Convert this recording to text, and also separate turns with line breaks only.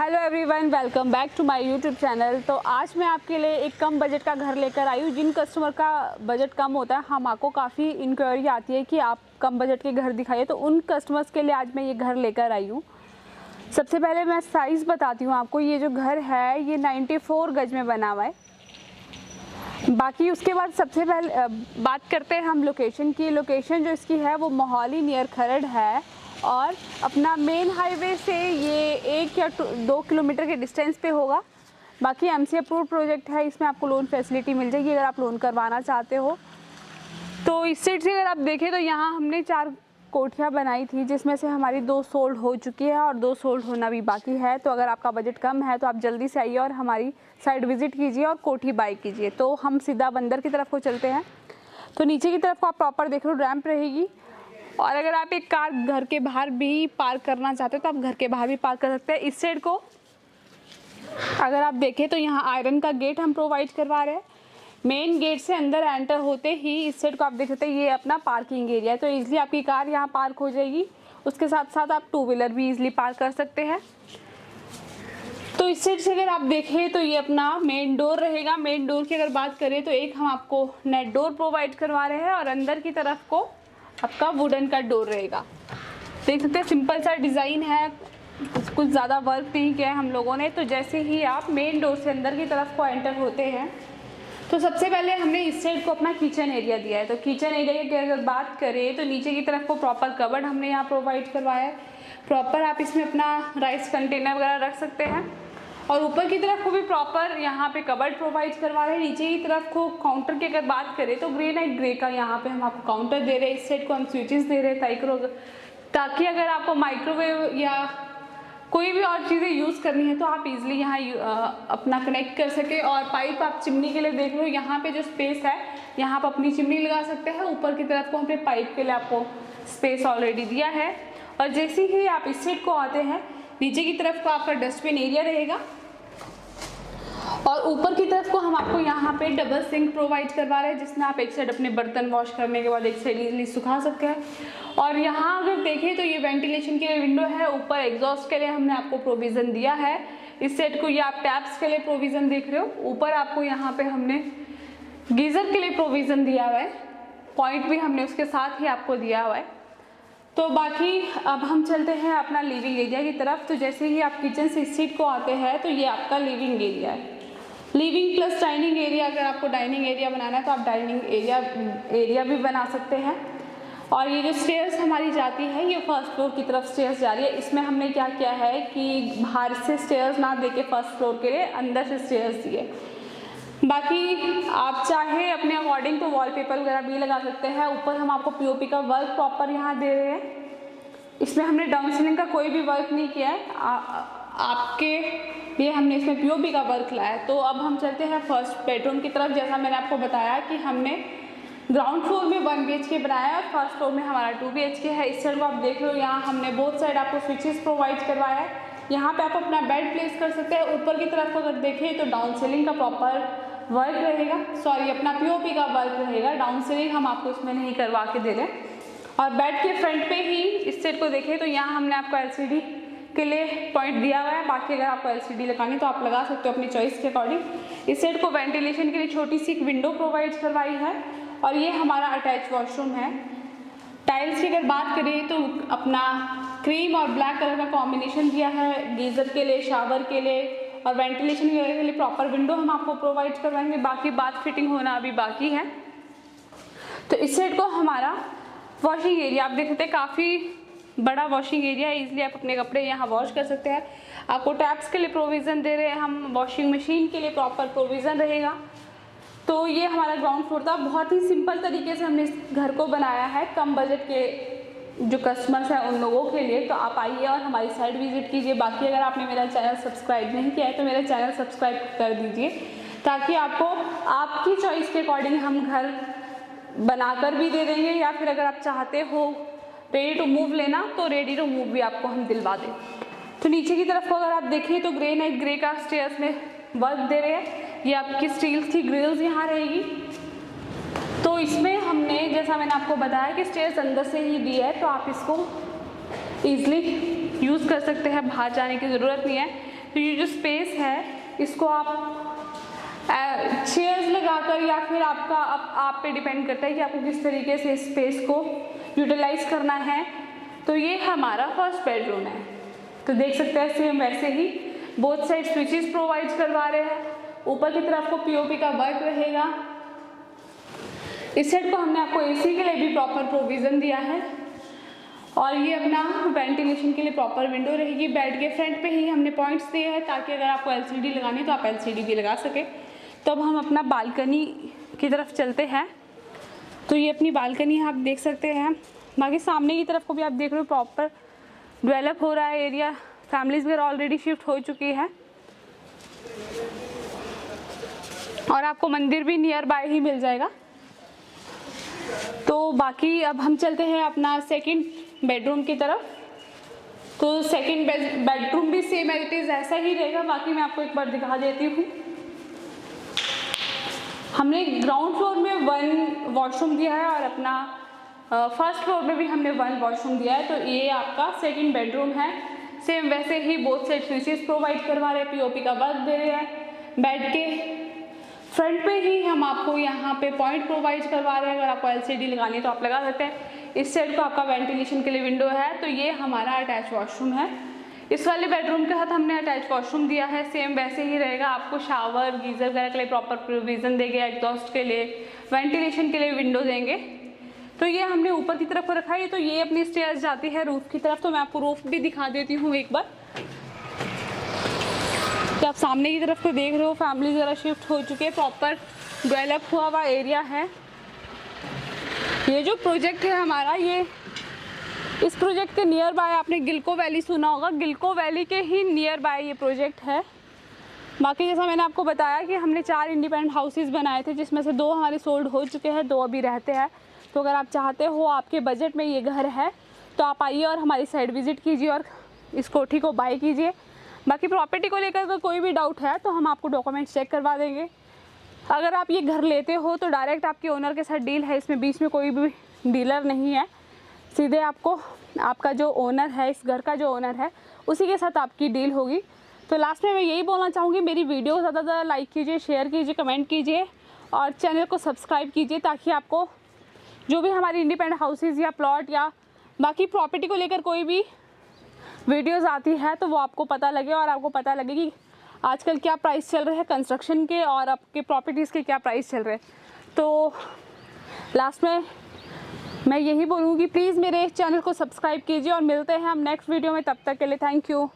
Hello everyone, welcome back to my YouTube channel. तो आज मैं आपके लिए एक कम बजट का घर लेकर आई हूँ। जिन कस्टमर का बजट कम होता है, हम आपको काफ़ी इंक्वायरी आती है कि आप कम बजट के घर दिखाइए, तो उन कस्टमर्स के लिए आज मैं ये घर लेकर आई हूँ। सबसे पहले मैं साइज़ बताती हूँ आपको। ये जो घर है ये 94 गज में बना हुआ है। बाकी उसके बाद सबसे पहले बात करते हैं हम लोकेशन की। लोकेशन जो इसकी है वो मोहाली नियर खरड़ है और अपना मेन हाईवे से ये 1 या 2 किलोमीटर के डिस्टेंस पे होगा। बाकी एमसी अप्रूव्ड प्रोजेक्ट है, इसमें आपको लोन फैसिलिटी मिल जाएगी अगर आप लोन करवाना चाहते हो। तो इस साइड से अगर आप देखें तो यहाँ हमने 4 कोठियाँ बनाई थी, जिसमें से हमारी 2 सोल्ड हो चुकी है और 2 सोल्ड होना भी बाकी है। तो अगर आपका बजट कम है तो आप जल्दी से आइए और हमारी साइट विज़िट कीजिए और कोठी बाई कीजिए। तो हम सीधा बंदर की तरफ को चलते हैं। तो नीचे की तरफ को आप प्रॉपर देख लो, रैंप रहेगी। और अगर आप एक कार घर के बाहर भी पार्क करना चाहते हो तो आप घर के बाहर भी पार्क कर सकते हैं। इस साइड को अगर आप देखें तो यहाँ आयरन का गेट हम प्रोवाइड करवा रहे हैं। मेन गेट से अंदर एंटर होते ही इस साइड को आप देख सकते हैं, ये अपना पार्किंग एरिया है। तो ईजिली आपकी कार यहाँ पार्क हो जाएगी। उसके साथ साथ आप 2 व्हीलर भी ईजिली पार्क कर सकते हैं। तो इस साइड से अगर आप देखें तो ये अपना मेन डोर रहेगा। मेन डोर की अगर बात करें तो एक हम आपको नेट डोर प्रोवाइड करवा रहे हैं और अंदर की तरफ को आपका वुडन का डोर रहेगा। देख सकते हैं सिंपल सा डिज़ाइन है, कुछ ज़्यादा वर्क नहीं किया है हम लोगों ने। तो जैसे ही आप मेन डोर से अंदर की तरफ को एंटर होते हैं तो सबसे पहले हमने इस साइड को अपना किचन एरिया दिया है। तो किचन एरिया की अगर बात करें तो नीचे की तरफ को प्रॉपर कबर्ड हमने यहाँ प्रोवाइड करवाया है। प्रॉपर आप इसमें अपना राइस कंटेनर वगैरह रख सकते हैं। और ऊपर की तरफ को भी प्रॉपर यहाँ पे कबर्ड प्रोवाइड करवा रहे हैं। नीचे की तरफ को काउंटर की अगर बात करें तो ग्रेनाइट ग्रे का यहाँ पे हम आपको काउंटर दे रहे हैं। इस साइड को हम स्विचेस दे रहे हैं ताकि अगर आपको माइक्रोवेव या कोई भी और चीज़ें यूज़ करनी है तो आप इजीली यहाँ अपना कनेक्ट कर सके। और पाइप आप चिमनी के लिए देख लो, यहाँ पे जो स्पेस है यहाँ पर अपनी चिमनी लगा सकते हैं। ऊपर की तरफ को हमने पाइप के लिए आपको स्पेस ऑलरेडी दिया है। और जैसे ही आप इस साइड को आते हैं नीचे की तरफ को आपका डस्टबिन एरिया रहेगा और ऊपर की तरफ को हम आपको यहाँ पे डबल सिंक प्रोवाइड करवा रहे हैं, जिसमें आप एक साइड अपने बर्तन वॉश करने के बाद एक साइड इजीली सुखा सकते हैं। और यहाँ अगर देखें तो ये वेंटिलेशन के लिए विंडो है। ऊपर एग्जॉस्ट के लिए हमने आपको प्रोविज़न दिया है। इस साइड को ये आप टैप्स के लिए प्रोविज़न देख रहे हो। ऊपर आपको यहाँ पे हमने गीज़र के लिए प्रोविज़न दिया हुआ है, पॉइंट भी हमने उसके साथ ही आपको दिया हुआ है। तो बाकी अब हम चलते हैं अपना लिविंग एरिया की तरफ। तो जैसे ही आप किचन से इस साइड को आते हैं तो ये आपका लिविंग एरिया है। लिविंग प्लस डाइनिंग एरिया, अगर आपको डाइनिंग एरिया बनाना है तो आप डाइनिंग एरिया भी बना सकते हैं। और ये जो स्टेयर्स हमारी जाती है ये फर्स्ट फ्लोर की तरफ स्टेयर्स जा रही है। इसमें हमने क्या किया है कि बाहर से स्टेयर्स ना दे के फर्स्ट फ्लोर के लिए अंदर से स्टेयर्स दिए। बाकी आप चाहे अपने अकॉर्डिंग तो वॉलपेपर वगैरह भी लगा सकते हैं। ऊपर हम आपको पीओपी का वर्क प्रॉपर यहाँ दे रहे हैं। इसमें हमने डाउन सीलिंग का कोई भी वर्क नहीं किया है, आपके लिए हमने इसमें पीओपी का वर्क लाया है। तो अब हम चलते हैं फर्स्ट बेडरूम की तरफ। जैसा मैंने आपको बताया कि हमने ग्राउंड फ्लोर में 1 BHK बनाया है और फर्स्ट फ्लोर में हमारा 2 BHK है। इस साइड को आप देख लो, यहाँ हमने बोथ साइड आपको स्विचेस प्रोवाइड करवाया है। यहाँ पे आप अपना बेड प्लेस कर सकते हैं। ऊपर की तरफ अगर देखें तो डाउन सीलिंग का प्रॉपर वर्क रहेगा, सॉरी अपना पीओपी का वर्क रहेगा। डाउन सीलिंग हम आपको इसमें नहीं करवा के दे रहे। और बेड के फ्रंट पे ही इस साइड को देखें तो यहाँ हमने आपको LCD के लिए पॉइंट दिया हुआ है। बाकी अगर आपको LCD लगानी तो आप लगा सकते हो अपनी चॉइस के अकॉर्डिंग। इस साइड को वेंटिलेशन के लिए छोटी सी एक विंडो प्रोवाइड करवाई है। और ये हमारा अटैच वॉशरूम है। टाइल्स की अगर बात करें तो अपना क्रीम और ब्लैक कलर का कॉम्बिनेशन दिया है। गीज़र के लिए, शावर के लिए और वेंटिलेशन के लिए प्रॉपर विंडो हम आपको प्रोवाइड करवाएंगे। बाकी बात फिटिंग होना अभी बाकी है। तो इस साइड को हमारा वॉशिंग एरिया आप देख सकते हैं, काफ़ी बड़ा वॉशिंग एरिया है। इसलिए आप अपने कपड़े यहाँ वॉश कर सकते हैं। आपको टैप्स के लिए प्रोविज़न दे रहे हैं हम, वॉशिंग मशीन के लिए प्रॉपर प्रोविज़न रहेगा। तो ये हमारा ग्राउंड फ्लोर था। बहुत ही सिंपल तरीके से हमने इस घर को बनाया है कम बजट के जो कस्टमर्स हैं उन लोगों के लिए। तो आप आइए और हमारी साइट विजिट कीजिए। बाकी अगर आपने मेरा चैनल सब्सक्राइब नहीं किया है तो मेरा चैनल सब्सक्राइब कर दीजिए, ताकि आपको आपकी चॉइस के अकॉर्डिंग हम घर बनाकर भी दे देंगे, या फिर अगर आप चाहते हो रेडी टू मूव लेना तो रेडी टू मूव भी आपको हम दिलवा दें। तो नीचे की तरफ को अगर आप देखें तो ग्रेनाइट ग्रे का स्टेयर्स में वर्क दे रहे हैं। ये आपकी स्टील की ग्रिल्स यहाँ रहेगी। तो इसमें हमने जैसा मैंने आपको बताया कि स्टेयर्स अंदर से ही दी है, तो आप इसको ईजिली यूज़ कर सकते हैं, बाहर जाने की ज़रूरत नहीं है। तो ये जो स्पेस है इसको आप चेयर्स लगाकर या फिर आपका आप पे डिपेंड करता है कि आपको किस तरीके से इस स्पेस को यूटिलाइज करना है। तो ये हमारा फर्स्ट बेडरूम है। तो देख सकते हैं सेम वैसे ही बोथ साइड स्विचेस प्रोवाइड करवा रहे हैं। ऊपर की तरफ को पीओपी का वर्क रहेगा। इस साइड को हमने आपको एसी के लिए भी प्रॉपर प्रोविज़न दिया है और ये अपना वेंटिलेशन के लिए प्रॉपर विंडो रहेगी। बेड के फ्रंट पे ही हमने पॉइंट्स दिए हैं ताकि अगर आपको एलसीडी लगानी है तो आप एलसीडी भी लगा सके। तब हम अपना बालकनी की तरफ चलते हैं। तो ये अपनी बालकनी आप देख सकते हैं। बाकी सामने की तरफ को भी आप देख रहे हो प्रॉपर डेवलप हो रहा है एरिया। फैमिलीज वगैरह ऑलरेडी शिफ्ट हो चुकी है और आपको मंदिर भी नियर बाय ही मिल जाएगा। तो बाकी अब हम चलते हैं अपना सेकंड बेडरूम की तरफ। तो सेकंड बेडरूम भी सेम एज इट इज ऐसा ही रहेगा। बाकी मैं आपको एक बार दिखा देती हूँ। हमने ग्राउंड फ्लोर में 1 वॉशरूम दिया है और अपना फर्स्ट फ्लोर में भी हमने 1 वॉशरूम दिया है। तो ये आपका सेकंड बेडरूम है। सेम वैसे ही बोथ साइड स्विचेस प्रोवाइड करवा रहे हैं, पीओपी का वर्क दे रहे हैं। बेड के फ्रंट पे ही हम आपको यहाँ पे पॉइंट प्रोवाइड करवा रहे हैं। अगर आपको एलसीडी लगानी है तो आप लगा सकते हैं। इस साइड को आपका वेंटिलेशन के लिए विंडो है। तो ये हमारा अटैच वॉशरूम है। इस वाले बेडरूम के साथ हमने अटैच वॉशरूम दिया है। सेम वैसे ही रहेगा। आपको शावर गीज़र वगैरह के लिए प्रॉपर प्रोविज़न देंगे, एग्जॉस्ट के लिए, वेंटिलेशन के लिए विंडो देंगे। तो ये हमने ऊपर की तरफ रखा है। तो ये अपनी स्टेयर्स जाती है रूफ की तरफ। तो मैं आपको रूफ भी दिखा देती हूँ एक बार। तो आप सामने की तरफ को देख रहे हो, फैमिली ज़रा शिफ्ट हो चुके हैं, प्रॉपर डेवलप हुआ हुआ एरिया है। ये जो प्रोजेक्ट है हमारा, ये इस प्रोजेक्ट के नियर बाय आपने गिलको वैली सुना होगा। गिलको वैली के ही नियर बाय ये प्रोजेक्ट है। बाकी जैसा मैंने आपको बताया कि हमने 4 इंडिपेंडेंट हाउसेस बनाए थे, जिसमें से 2 हमारे सोल्ड हो चुके हैं, 2 अभी रहते हैं। तो अगर आप चाहते हो आपके बजट में ये घर है तो आप आइए और हमारी साइट विज़िट कीजिए और इस कोठी को बाय कीजिए। बाकी प्रॉपर्टी को लेकर अगर कोई भी डाउट है तो हम आपको डॉक्यूमेंट्स चेक करवा देंगे। अगर आप ये घर लेते हो तो डायरेक्ट आपके ओनर के साथ डील है। इसमें बीच में कोई भी डीलर नहीं है। सीधे आपको आपका जो ओनर है, इस घर का जो ओनर है, उसी के साथ आपकी डील होगी। तो लास्ट में मैं यही बोलना चाहूँगी, मेरी वीडियो ज़्यादा से ज़्यादा लाइक कीजिए, शेयर कीजिए, कमेंट कीजिए और चैनल को सब्सक्राइब कीजिए ताकि आपको जो भी हमारी इंडिपेंडेंट हाउसेज या प्लॉट या बाकी प्रॉपर्टी को लेकर कोई भी वीडियोस आती है तो वो आपको पता लगे और आपको पता लगे कि आजकल क्या प्राइस चल रहे हैं कंस्ट्रक्शन के और आपके प्रॉपर्टीज़ के क्या प्राइस चल रहे हैं। तो लास्ट में मैं यही बोलूँगी, प्लीज़ मेरे चैनल को सब्सक्राइब कीजिए और मिलते हैं हम नेक्स्ट वीडियो में। तब तक के लिए थैंक यू।